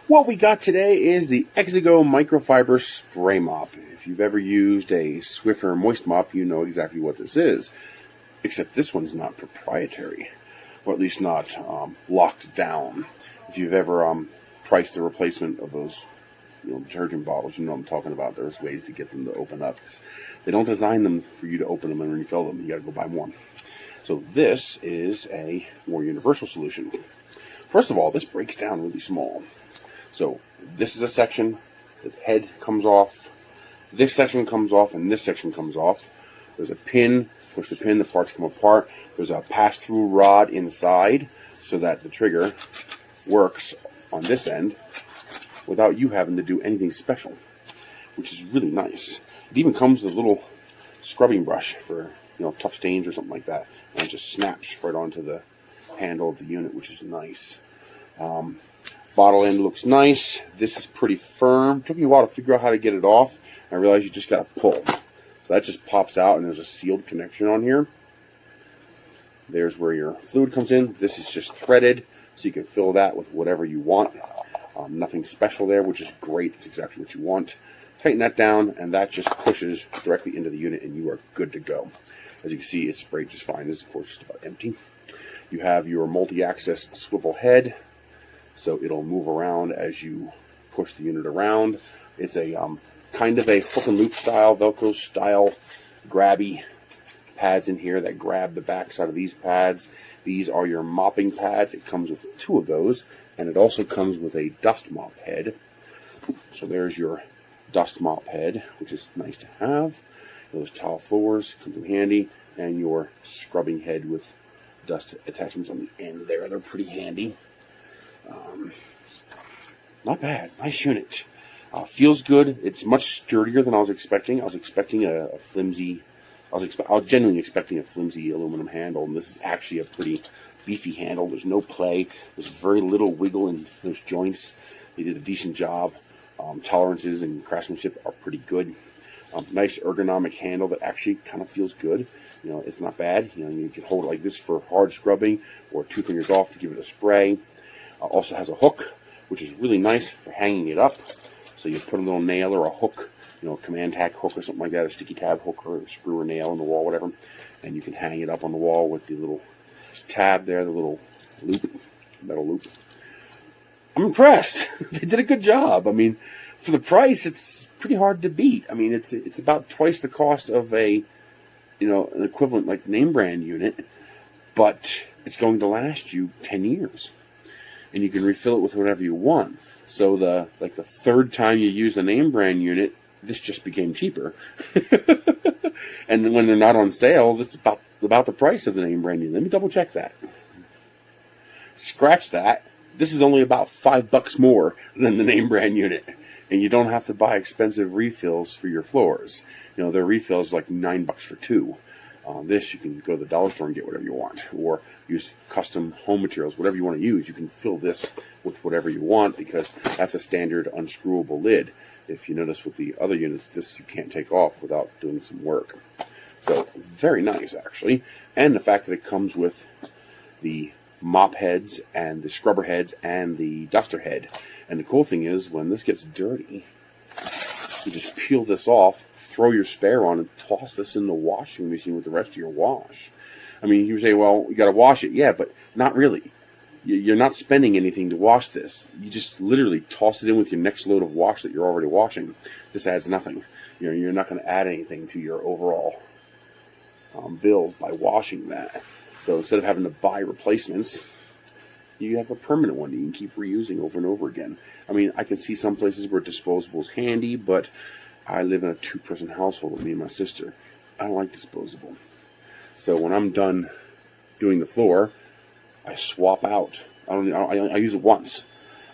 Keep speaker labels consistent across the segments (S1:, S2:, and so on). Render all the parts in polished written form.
S1: What we got today is the EXEGO microfiber spray mop. If you've ever used a Swiffer moist mop, you know exactly what this is. Except this one's not proprietary, or at least not locked down. If you've ever priced the replacement of those detergent bottles, you know what I'm talking about. There's ways to get them to open up, because they don't design them for you to open them and refill them. You got to go buy more. So this is a more universal solution. First of all, this breaks down really small. So this is a section, the head comes off, this section comes off, and this section comes off. There's a pin, push the pin, the parts come apart. There's a pass-through rod inside so that the trigger works on this end without you having to do anything special, which is really nice. It even comes with a little scrubbing brush for tough stains or something like that, and it just snaps right onto the handle of the unit, which is nice. Bottle end looks nice. This is pretty firm. Took me a while to figure out how to get it off. I realized you just got to pull. So that just pops out, and there's a sealed connection on here. There's where your fluid comes in. This is just threaded, so you can fill that with whatever you want. Nothing special there, which is great. It's exactly what you want. Tighten that down, and that just pushes directly into the unit, and you are good to go. As you can see, it's sprayed just fine. This is, of course, just about empty. You have your multi-axis swivel head, so it'll move around as you push the unit around. It's a kind of a hook and loop style, Velcro style, grabby pads in here that grab the back side of these pads. These are your mopping pads. It comes with 2 of those, and it also comes with a dust mop head. So there's your dust mop head, which is nice to have. Those tile floors come in handy, and your scrubbing head with dust attachments on the end there. They're pretty handy. Not bad. Nice unit. Feels good. It's much sturdier than I was expecting. I was expecting a flimsy. I was genuinely expecting a flimsy aluminum handle, and this is actually a pretty beefy handle. There's no play. There's very little wiggle in those joints. They did a decent job. Tolerances and craftsmanship are pretty good. Nice ergonomic handle that actually kind of feels good. It's not bad. You can hold it like this for hard scrubbing, or 2 fingers off to give it a spray. Also has a hook, which is really nice for hanging it up. So you put a little nail or a hook, a command tack hook or something like that, a sticky tab hook or a screw or nail in the wall, whatever, and you can hang it up on the wall with the little tab there, the little loop, metal loop. I'm impressed. They did a good job. I mean, for the price, it's pretty hard to beat. I mean, it's about twice the cost of an equivalent like name brand unit, but it's going to last you 10 years. And you can refill it with whatever you want. So the 3rd time you use the name brand unit, this just became cheaper. And when they're not on sale, this is about the price of the name brand unit. Let me double check that. Scratch that. This is only about $5 more than the name brand unit. And you don't have to buy expensive refills for your floors. Their refills like $9 for 2. This, you can go to the dollar store and get whatever you want, or use custom home materials, whatever you want to use. You can fill this with whatever you want, because that's a standard unscrewable lid. If you notice with the other units, this you can't take off without doing some work. So very nice, actually. And the fact that it comes with the mop heads and the scrubber heads and the duster head. And the cool thing is, when this gets dirty, you just peel this off, throw your spare on, and toss this in the washing machine with the rest of your wash. I mean, you say, well, you got to wash it. Yeah, but not really. You're not spending anything to wash this. You just literally toss it in with your next load of wash that you're already washing. This adds nothing. You're not going to add anything to your overall bills by washing that. So instead of having to buy replacements, you have a permanent one that you can keep reusing over and over again. I mean, I can see some places where disposable is handy, but I live in a 2-person household with me and my sister. I don't like disposable. So when I'm done doing the floor, I swap out. I use it once.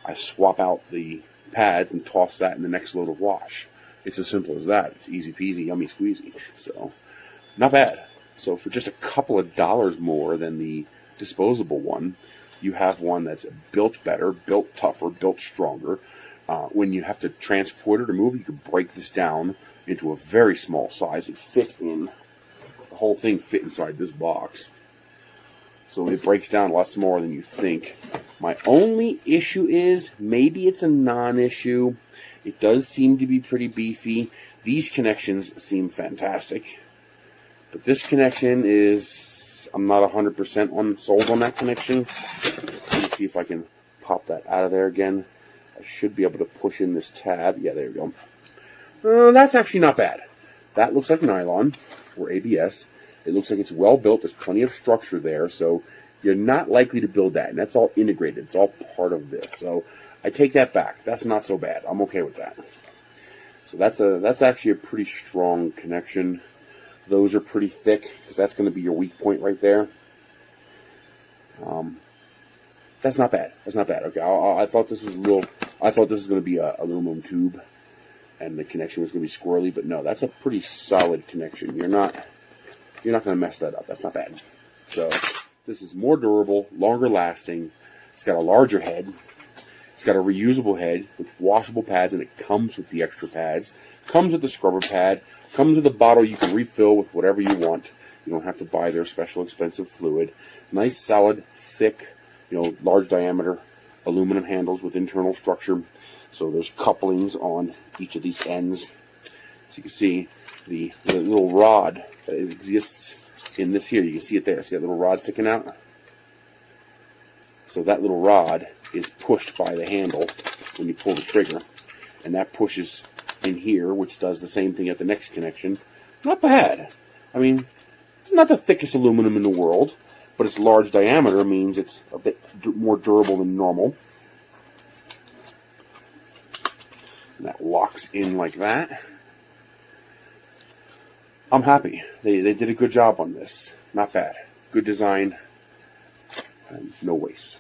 S1: I swap out the pads and toss that in the next load of wash. It's as simple as that. It's easy peasy, yummy squeezy. So, not bad. So for just a couple of dollars more than the disposable one, you have one that's built better, built tougher, built stronger. When you have to transport it or move, you can break this down into a very small size and fit in. The whole thing fit inside this box. So it breaks down a lot smaller than you think. My only issue is, maybe it's a non-issue. It does seem to be pretty beefy. These connections seem fantastic. But this connection is, I'm not 100% sold on that connection. Let me see if I can pop that out of there again. I should be able to push in this tab. Yeah, there we go. That's actually not bad. That looks like nylon or ABS. It looks like it's well built. There's plenty of structure there, so you're not likely to build that. And that's all integrated. It's all part of this. So I take that back. That's not so bad. I'm okay with that. So that's actually a pretty strong connection. Those are pretty thick because that's going to be your weak point right there. That's not bad. That's not bad. Okay, I thought this was I thought this was going to be a aluminum tube, and the connection was going to be squirrely. But no, that's a pretty solid connection. You're not going to mess that up. That's not bad. So this is more durable, longer lasting. It's got a larger head. It's got a reusable head with washable pads, and it comes with the extra pads. Comes with the scrubber pad. Comes with a bottle you can refill with whatever you want. You don't have to buy their special expensive fluid. Nice, solid, thick, large diameter aluminum handles with internal structure. So there's couplings on each of these ends. So you can see the little rod that exists in this here. You can see it there. See that little rod sticking out? So that little rod is pushed by the handle when you pull the trigger, and that pushes in here, which does the same thing at the next connection. Not bad. I mean, it's not the thickest aluminum in the world, but its large diameter means it's a bit more durable than normal. And that locks in like that. I'm happy. They did a good job on this. Not bad. Good design. And no waste.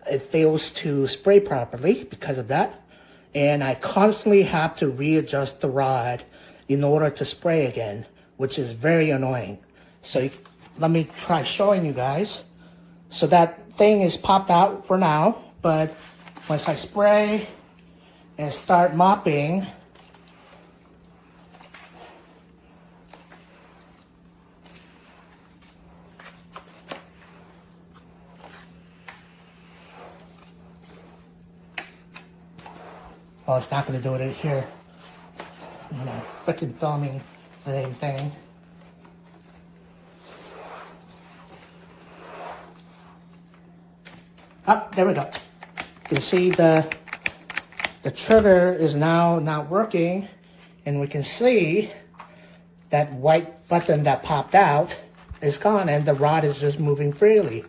S2: It fails to spray properly because of that, and I constantly have to readjust the rod in order to spray again, which is very annoying. So let me try showing you guys. So that thing is popped out for now, but once I spray and start mopping, well, it's not going to do it here. Freaking filming the same thing. Oh, there we go. You can see the trigger is now not working, and we can see that white button that popped out is gone, and the rod is just moving freely.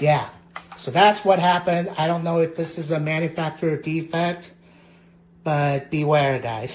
S2: Yeah, so that's what happened. I don't know if this is a manufacturer defect, but beware, guys.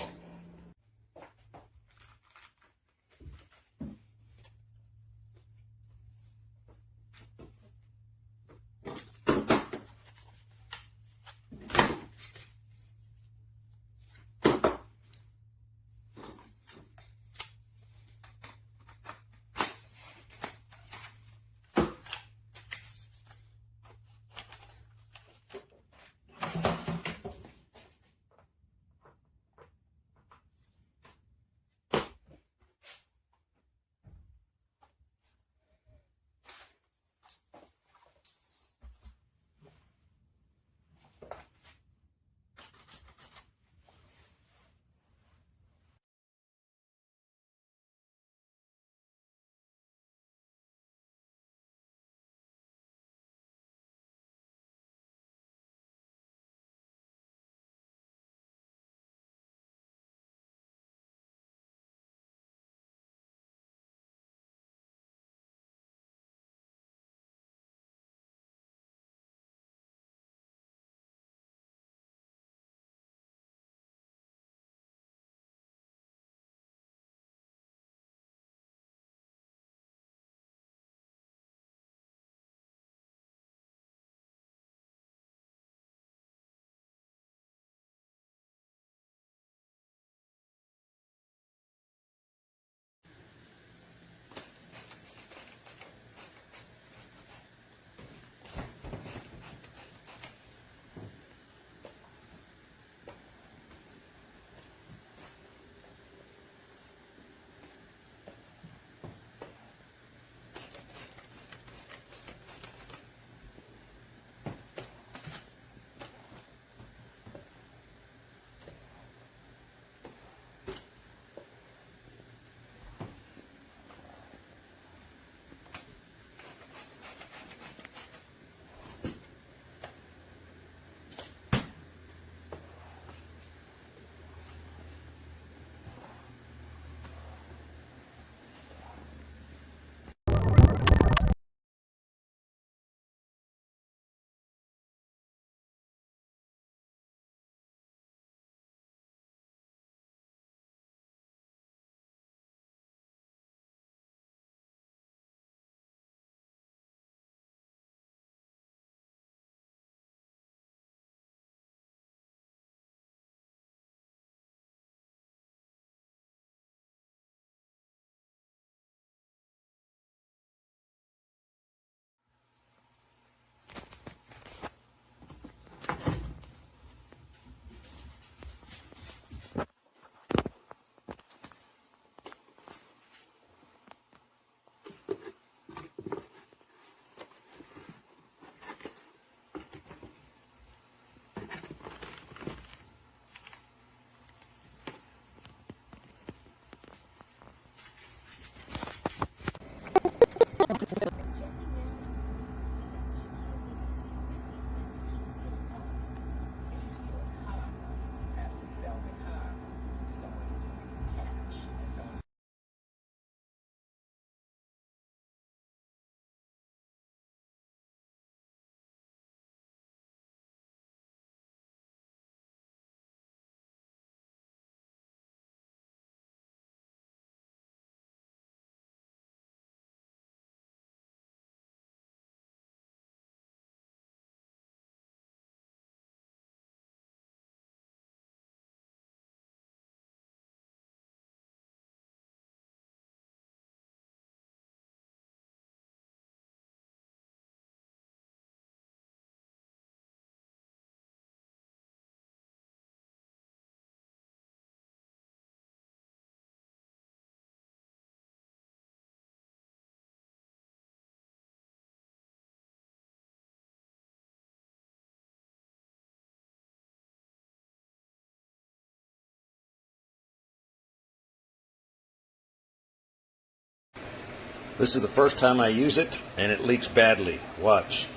S3: This is the first time I use it, and it leaks badly. Watch.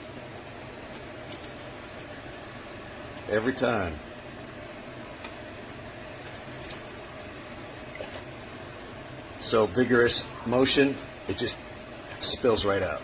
S3: Every time. So vigorous motion, it just spills right out.